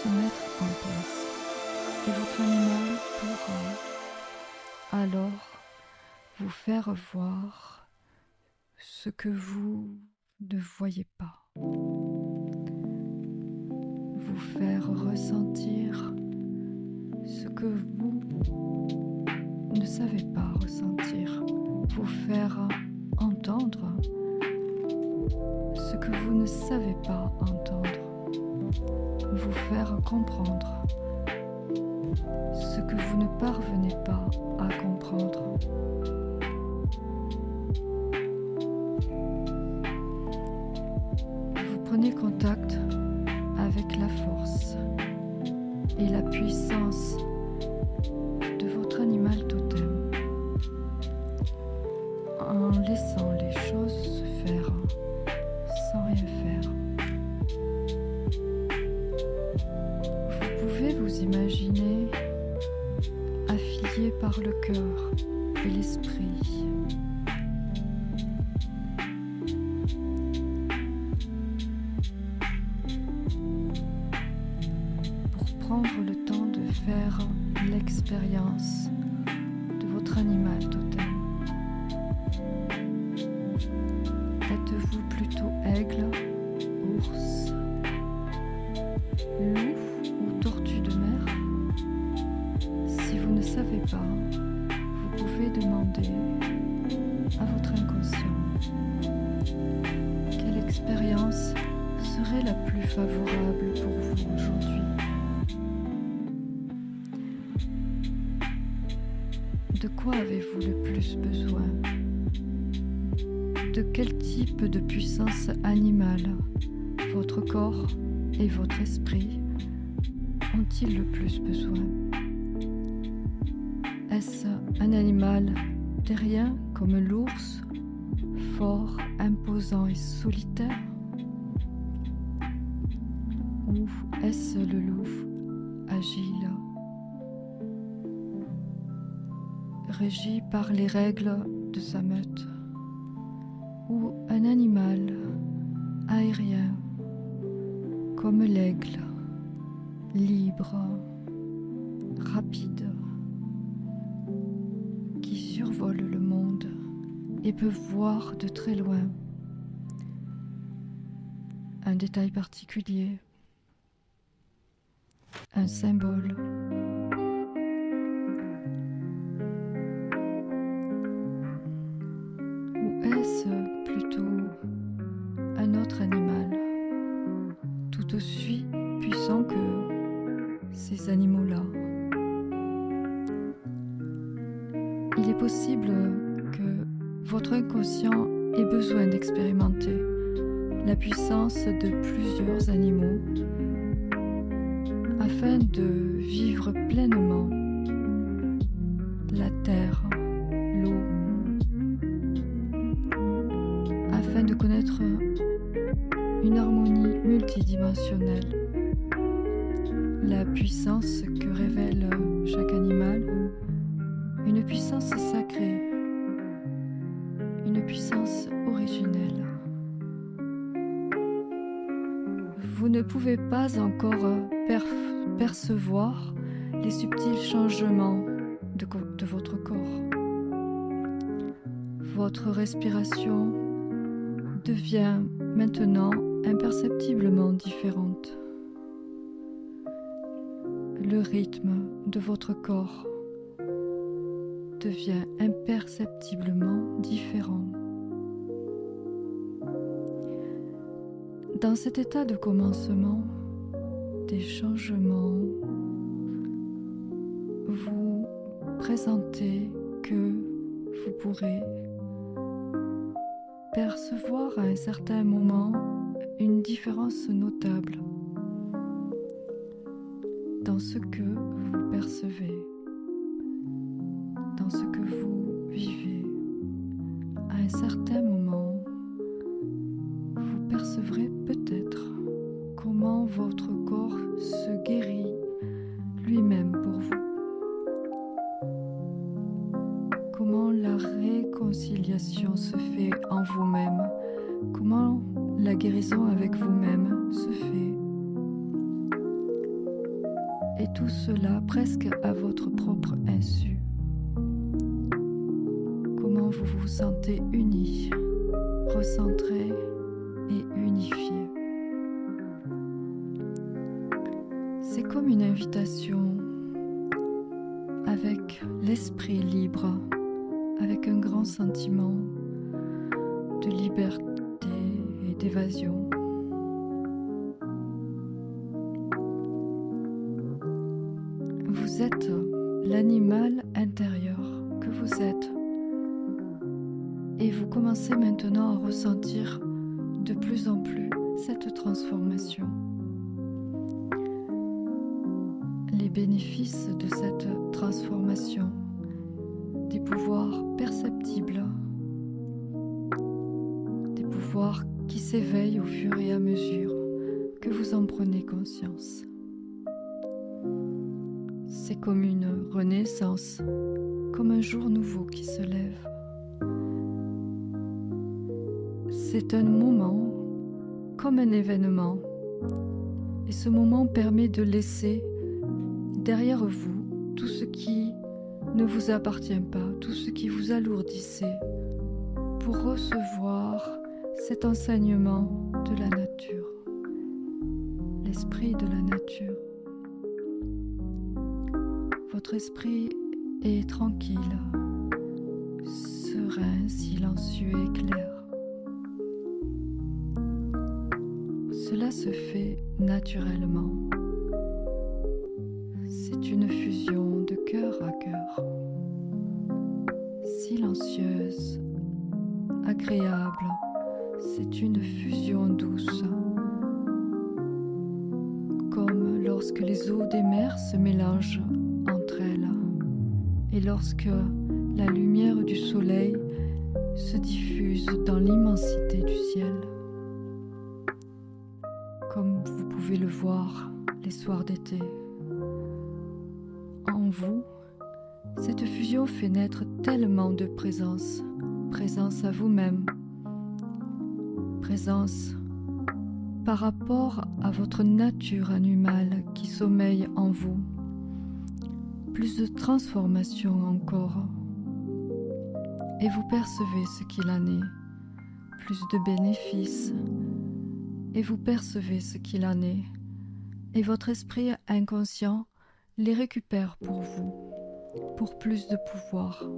Speaker 1: se mettre en place. Et votre animal pourra alors vous faire voir ce que vous ne voyez pas. Vous faire ressentir ce que vous ne savez pas ressentir. Vous faire entendre ce que vous ne savez pas entendre. Vous faire comprendre ce que vous ne parvenez pas à comprendre. Vous prenez contact avec la force et la puissance de votre animal totem en laissant les choses se faire sans rien faire. Vous pouvez vous imaginer affilié par le cœur et l'esprit. Pour prendre le temps de faire l'expérience de votre animal totem. Êtes-vous plutôt aigle, ours, loup ou tortue de mer? Si vous ne savez pas, vous pouvez demander à votre inconscient quelle expérience serait la plus favorable pour vous aujourd'hui. De quoi avez-vous le plus besoin? De quel type de puissance animale votre corps et votre esprit ont-ils le plus besoin? Est-ce un animal terrien comme l'ours, fort, imposant et solitaire? Ou est-ce le loup, agile, régi par les règles de sa meute? Ou un animal aérien comme l'aigle, libre, rapide, qui survole le monde et peut voir de très loin un détail particulier, un symbole. Ou est-ce plutôt un autre animal, tout aussi puissant que ces animaux-là? Il est possible que votre inconscient ait besoin d'expérimenter la puissance de plusieurs animaux afin de vivre pleinement la terre, l'eau, afin de connaître une harmonie multidimensionnelle. La puissance que révèle chaque animal, une puissance sacrée, une puissance originelle. Vous ne pouvez pas encore percevoir les subtils changements de votre corps. Votre respiration devient maintenant imperceptiblement différente. Le rythme de votre corps devient imperceptiblement différent. Dans cet état de commencement des changements, vous présentez que vous pourrez percevoir à un certain moment une différence notable dans ce que vous percevez, dans ce que vous vivez. À un certain moment, vous percevrez peut-être comment votre corps se guérit lui-même pour vous. Comment la réconciliation se fait en vous-même, comment la guérison avec vous-même se fait. Et tout cela presque à votre propre insu. Comment vous vous sentez uni, recentré et unifié. C'est comme une invitation avec l'esprit libre, avec un grand sentiment de liberté et d'évasion. Vous êtes l'animal intérieur que vous êtes et vous commencez maintenant à ressentir de plus en plus cette transformation. Les bénéfices de cette transformation, des pouvoirs perceptibles, des pouvoirs qui s'éveillent au fur et à mesure que vous en prenez conscience. C'est comme une renaissance, comme un jour nouveau qui se lève. C'est un moment, comme un événement, et ce moment permet de laisser derrière vous tout ce qui ne vous appartient pas, tout ce qui vous alourdissait, pour recevoir cet enseignement de la nature, l'esprit de la nature. Votre esprit est tranquille, serein, silencieux et clair. Cela se fait naturellement. C'est une fusion de cœur à cœur, silencieuse, agréable. C'est une fusion douce, comme lorsque les eaux des mers se mélangent entre elles et lorsque la lumière du soleil se diffuse dans l'immensité du ciel. Comme vous pouvez le voir les soirs d'été. En vous, cette fusion fait naître tellement de présence, présence à vous-même, présence par rapport à votre nature animale qui sommeille en vous, plus de transformation encore, et vous percevez ce qu'il en est, plus de bénéfices, et vous percevez ce qu'il en est, et votre esprit inconscient les récupère pour vous, pour plus de pouvoir,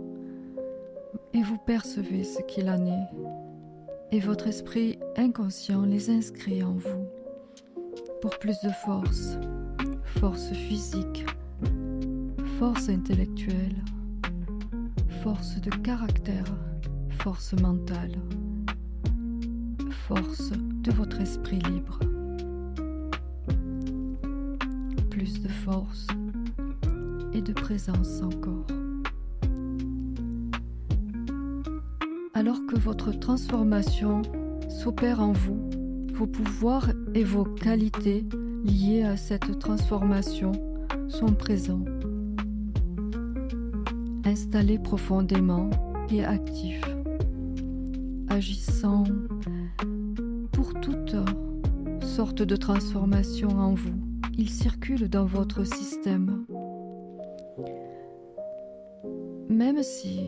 Speaker 1: et vous percevez ce qu'il en est, et votre esprit inconscient les inscrit en vous, pour plus de force, force physique, force intellectuelle, force de caractère, force mentale, force de votre esprit libre. Plus de force et de présence encore. Alors que votre transformation s'opère en vous, vos pouvoirs et vos qualités liées à cette transformation sont présents, installés profondément et actifs, agissant pour toutes sortes de transformations en vous. Ils circulent dans votre système. Même si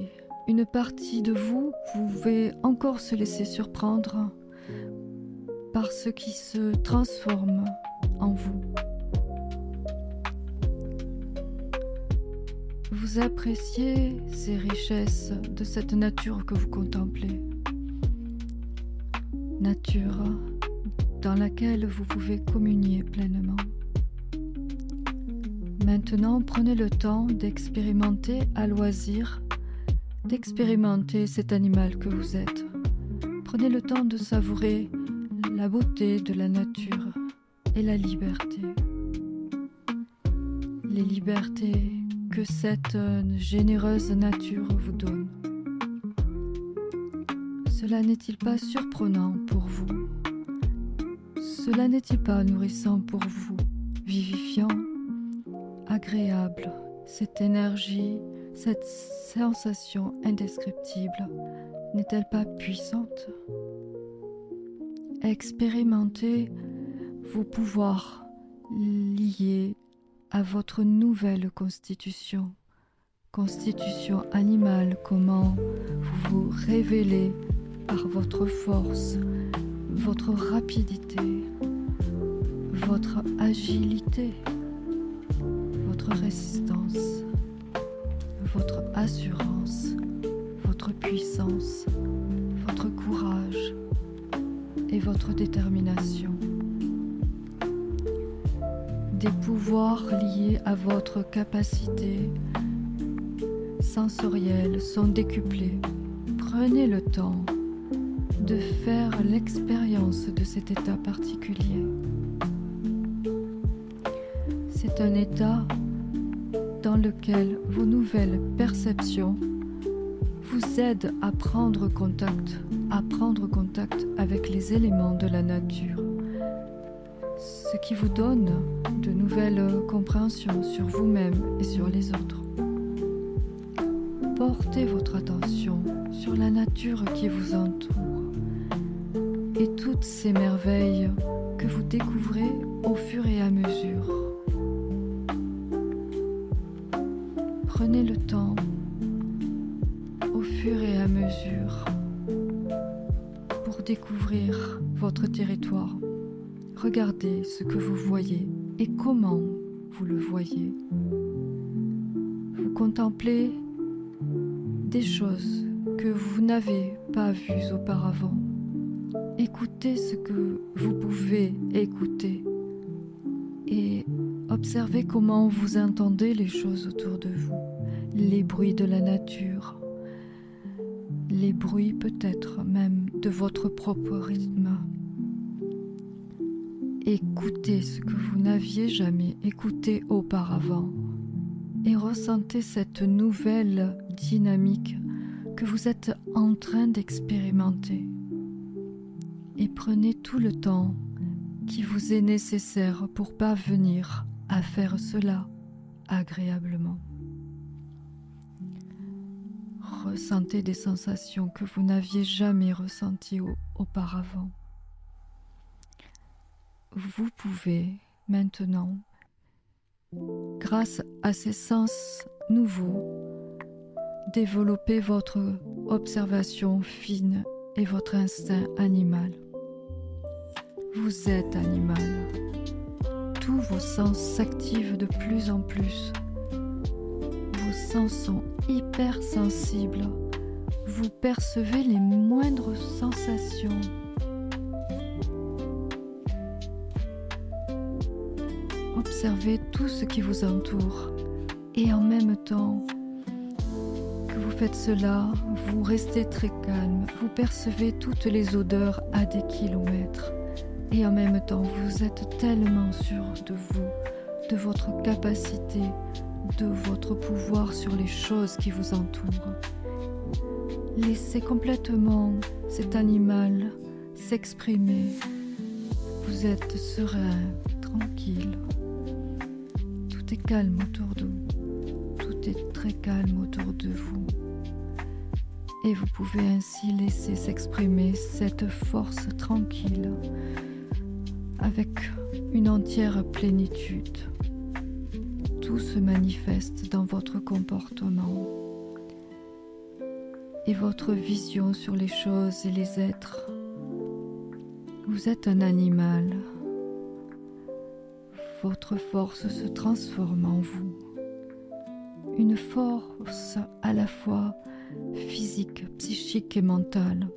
Speaker 1: une partie de vous pouvait encore se laisser surprendre par ce qui se transforme en vous. Vous appréciez ces richesses de cette nature que vous contemplez. Nature dans laquelle vous pouvez communier pleinement. Maintenant, prenez le temps d'expérimenter à loisir, d'expérimenter cet animal que vous êtes. Prenez le temps de savourer la beauté de la nature et la liberté. Les libertés que cette généreuse nature vous donne. Cela n'est-il pas surprenant pour vous? Cela n'est-il pas nourrissant pour vous, vivifiant, agréable, cette énergie, cette sensation indescriptible, n'est-elle pas puissante? Expérimentez vos pouvoirs liés à votre nouvelle constitution animale, comment vous vous révélez par votre force, votre rapidité, votre agilité, votre résistance, votre assurance, votre puissance, votre courage et votre détermination. Des pouvoirs liés à votre capacité sensorielle sont décuplés. Prenez le temps de faire l'expérience de cet état particulier. C'est un état dans lequel vos nouvelles perceptions vous aident à prendre contact avec les éléments de la nature, ce qui vous donne de nouvelles compréhensions sur vous-même et sur les autres. Portez votre attention sur la nature qui vous entoure et toutes ces merveilles que vous découvrez au fur et à mesure. Prenez le temps, au fur et à mesure, pour découvrir votre territoire. Regardez ce que vous voyez et comment vous le voyez. Vous contemplez des choses que vous n'avez pas vues auparavant. Écoutez ce que vous pouvez écouter et observez comment vous entendez les choses autour de vous, les bruits de la nature, les bruits peut-être même de votre propre rythme. Écoutez ce que vous n'aviez jamais écouté auparavant et ressentez cette nouvelle dynamique que vous êtes en train d'expérimenter. Et prenez tout le temps qui vous est nécessaire pour parvenir à faire cela agréablement. Ressentez des sensations que vous n'aviez jamais ressenties auparavant. Vous pouvez maintenant, grâce à ces sens nouveaux, développer votre observation fine et votre instinct animal. Vous êtes animal. Tous vos sens s'activent de plus en plus. Vos sens sont hypersensibles. Vous percevez les moindres sensations. Observez tout ce qui vous entoure et en même temps que vous faites cela, vous restez très calme. Vous percevez toutes les odeurs à des kilomètres et en même temps vous êtes tellement sûr de vous, de votre capacité, de votre pouvoir sur les choses qui vous entourent. Laissez complètement cet animal s'exprimer. Vous êtes serein, tranquille. Tout est calme autour de vous. Tout est très calme autour de vous. Et vous pouvez ainsi laisser s'exprimer cette force tranquille avec une entière plénitude. Tout se manifeste dans votre comportement et votre vision sur les choses et les êtres. Vous êtes un animal. Votre force se transforme en vous. Une force à la fois physique, psychique et mentale.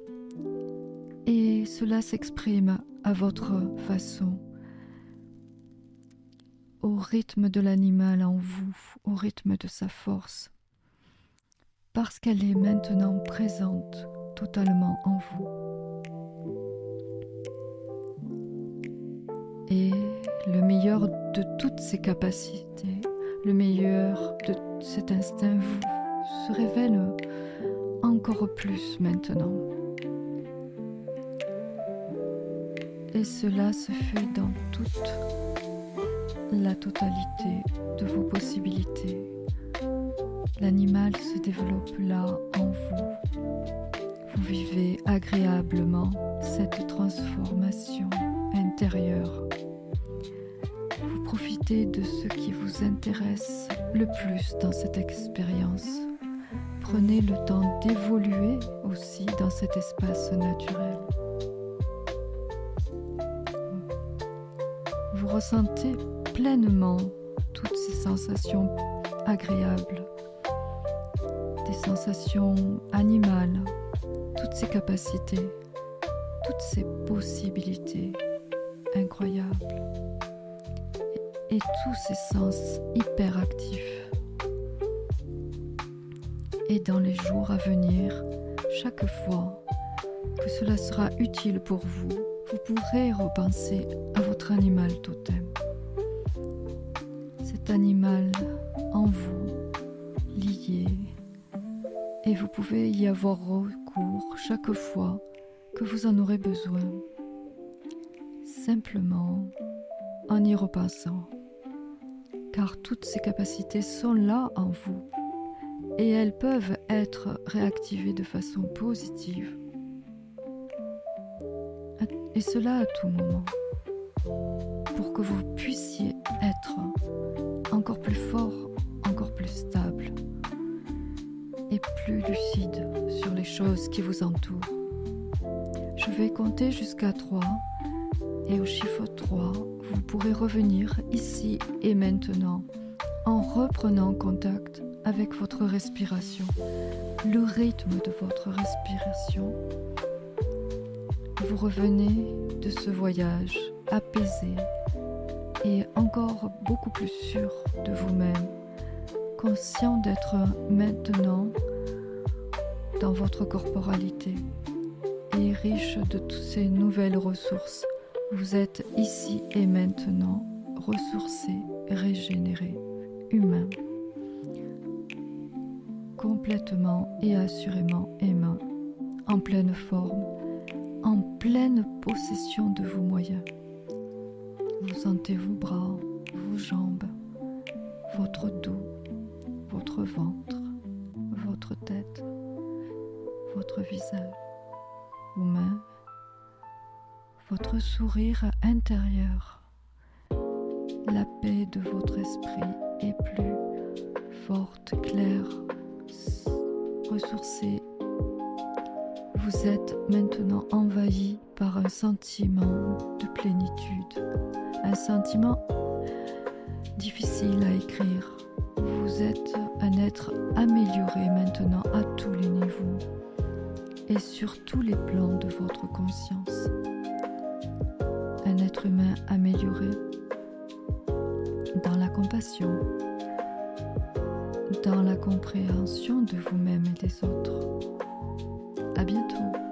Speaker 1: Et cela s'exprime à votre façon, au rythme de l'animal en vous, au rythme de sa force, parce qu'elle est maintenant présente totalement en vous. Et le meilleur de toutes ces capacités, le meilleur de cet instinct vous se révèle encore plus maintenant. Et cela se fait dans toute la totalité de vos possibilités. L'animal se développe là en vous. Vous vivez agréablement cette transformation intérieure. Vous profitez Profitez de ce qui vous intéresse le plus dans cette expérience. Prenez le temps d'évoluer aussi dans cet espace naturel. Vous ressentez pleinement toutes ces sensations agréables, des sensations animales, toutes ces capacités, toutes ces possibilités incroyables et tous ces sens hyperactifs. Et dans les jours à venir, chaque fois que cela sera utile pour vous, vous pourrez repenser à votre animal totem. Cet animal en vous, lié, et vous pouvez y avoir recours chaque fois que vous en aurez besoin, simplement en y repensant, car toutes ces capacités sont là en vous et elles peuvent être réactivées de façon positive, et cela à tout moment, pour que vous puissiez être encore plus fort, encore plus stable et plus lucide sur les choses qui vous entourent. Je vais compter jusqu'à 3 et au chiffre 3, vous pourrez revenir ici et maintenant en reprenant contact avec votre respiration, le rythme de votre respiration. Vous revenez de ce voyage apaisé et encore beaucoup plus sûr de vous-même, conscient d'être maintenant dans votre corporalité et riche de toutes ces nouvelles ressources. Vous êtes ici et maintenant ressourcé, régénéré, humain, complètement et assurément aimant, en pleine forme, en pleine possession de vos moyens. Vous sentez vos bras, vos jambes, votre dos, votre ventre, votre tête, votre visage, vos mains, votre sourire intérieur. La paix de votre esprit est plus forte, claire, ressourcée. Vous êtes maintenant envahi par un sentiment de plénitude, un sentiment difficile à écrire. Vous êtes un être amélioré maintenant à tous les niveaux et sur tous les plans de votre conscience. Un être humain amélioré dans la compassion, dans la compréhension de vous-même et des autres. À bientôt.